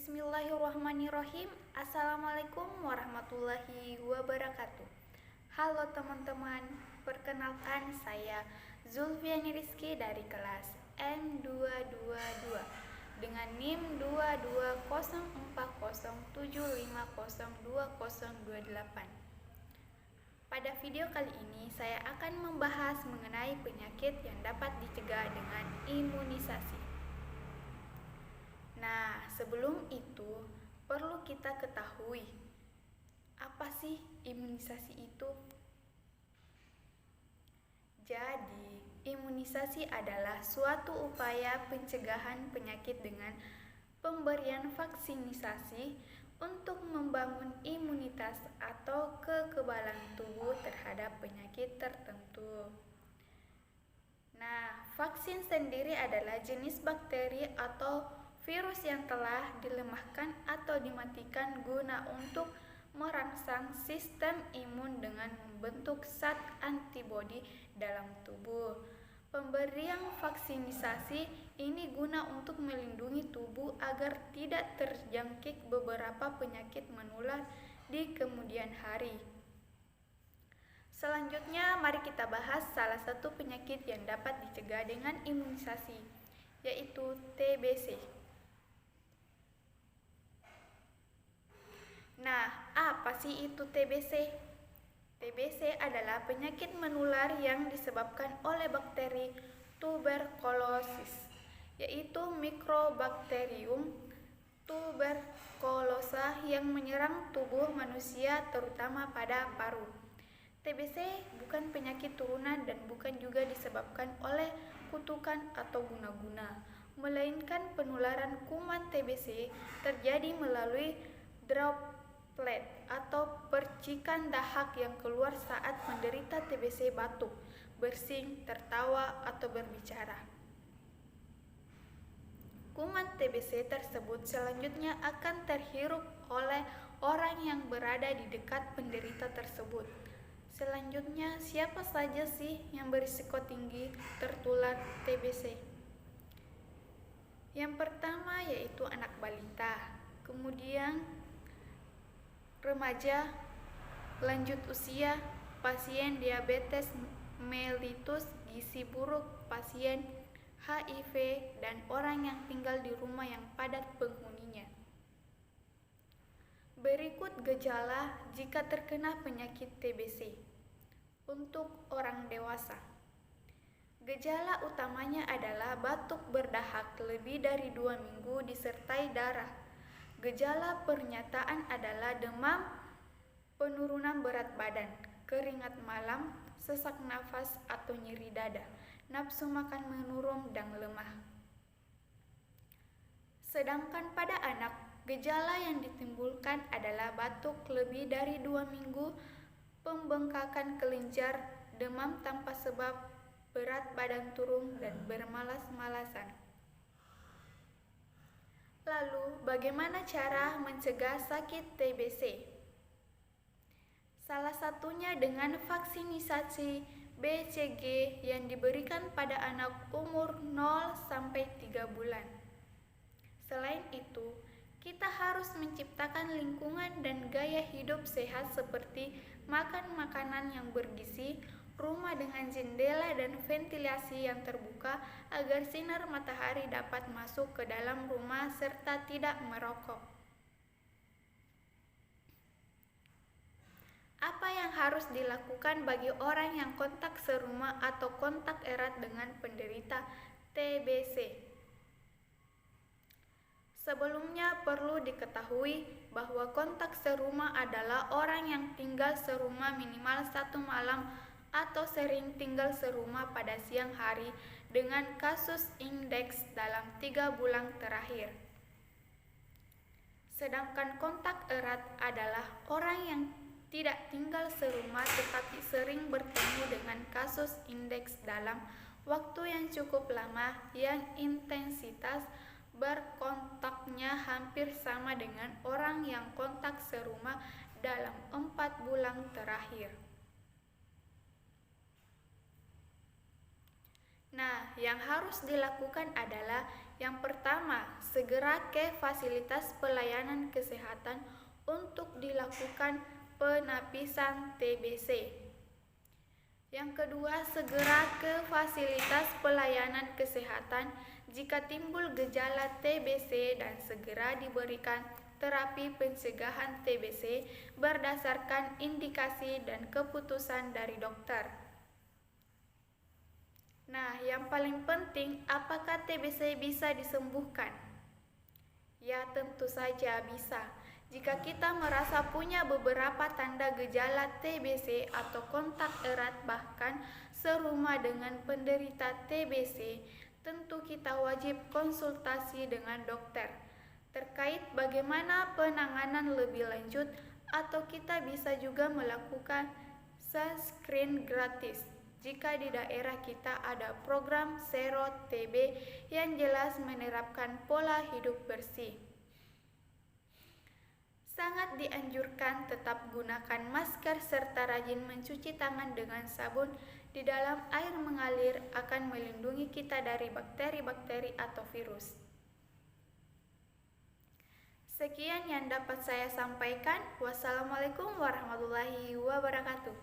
Bismillahirrahmanirrahim. Assalamualaikum warahmatullahi wabarakatuh. Halo teman-teman, perkenalkan saya Zulfiani Rizky dari kelas M222 dengan NIM 220407502028. Pada video kali ini saya akan membahas mengenai penyakit yang dapat dicegah dengan imunisasi. Nah, sebelum itu perlu kita ketahui apa sih imunisasi itu? Jadi, imunisasi adalah suatu upaya pencegahan penyakit dengan pemberian vaksinisasi untuk membangun imunitas atau kekebalan tubuh terhadap penyakit tertentu. Nah, vaksin sendiri adalah jenis bakteri atau virus yang telah dilemahkan atau dimatikan guna untuk merangsang sistem imun dengan membentuk zat antibodi dalam tubuh. Pemberian vaksinisasi ini guna untuk melindungi tubuh agar tidak terjangkit beberapa penyakit menular di kemudian hari. Selanjutnya, mari kita bahas salah satu penyakit yang dapat dicegah dengan imunisasi, yaitu TBC. Nah, apa sih itu TBC? TBC adalah penyakit menular yang disebabkan oleh bakteri tuberkulosis, yaitu Mycobacterium tuberculosa yang menyerang tubuh manusia terutama pada paru. TBC bukan penyakit turunan dan bukan juga disebabkan oleh kutukan atau guna-guna, melainkan penularan kuman TBC terjadi melalui droplet atau percikan dahak yang keluar saat penderita TBC batuk, bersin, tertawa, atau berbicara. Kuman TBC tersebut selanjutnya akan terhirup oleh orang yang berada di dekat penderita tersebut. Selanjutnya, siapa saja sih yang berisiko tinggi tertular TBC? Yang pertama yaitu anak balita, kemudian remaja, lanjut usia, pasien diabetes mellitus, gizi buruk, pasien HIV, dan orang yang tinggal di rumah yang padat penghuninya. Berikut gejala jika terkena penyakit TBC. Untuk orang dewasa, gejala utamanya adalah batuk berdahak lebih dari 2 minggu disertai darah. Gejala pernyataan adalah demam, penurunan berat badan, keringat malam, sesak nafas atau nyeri dada, nafsu makan menurun dan lemah. Sedangkan pada anak, gejala yang ditimbulkan adalah batuk lebih dari 2 minggu, pembengkakan kelenjar, demam tanpa sebab, berat badan turun, dan bermalas-malasan. Lalu, bagaimana cara mencegah sakit TBC? Salah satunya dengan vaksinisasi BCG yang diberikan pada anak umur 0-3 bulan. Selain itu, kita harus menciptakan lingkungan dan gaya hidup sehat seperti makan makanan yang bergizi, rumah dengan jendela dan ventilasi yang terbuka agar sinar matahari dapat masuk ke dalam rumah serta tidak merokok. Apa yang harus dilakukan bagi orang yang kontak serumah atau kontak erat dengan penderita TBC? Sebelumnya perlu diketahui bahwa kontak serumah adalah orang yang tinggal serumah minimal 1 malam atau sering tinggal serumah pada siang hari dengan kasus indeks dalam 3 bulan terakhir. Sedangkan kontak erat adalah orang yang tidak tinggal serumah tetapi sering bertemu dengan kasus indeks dalam waktu yang cukup lama yang intensitas berkontaknya hampir sama dengan orang yang kontak serumah dalam 4 bulan terakhir. Nah, yang harus dilakukan adalah Yang pertama, segera ke fasilitas pelayanan kesehatan untuk dilakukan penapisan TBC. Yang kedua, segera ke fasilitas pelayanan kesehatan jika timbul gejala TBC dan segera diberikan terapi pencegahan TBC berdasarkan indikasi dan keputusan dari dokter. Nah, yang paling penting, apakah TBC bisa disembuhkan? Ya, tentu saja bisa. Jika kita merasa punya beberapa tanda gejala TBC atau kontak erat bahkan serumah dengan penderita TBC, tentu kita wajib konsultasi dengan dokter terkait bagaimana penanganan lebih lanjut, atau kita bisa juga melakukan screen gratis jika di daerah kita ada program Zero TB yang jelas menerapkan pola hidup bersih. Sangat dianjurkan tetap gunakan masker serta rajin mencuci tangan dengan sabun di dalam air mengalir akan melindungi kita dari bakteri-bakteri atau virus. Sekian yang dapat saya sampaikan. Wassalamualaikum warahmatullahi wabarakatuh.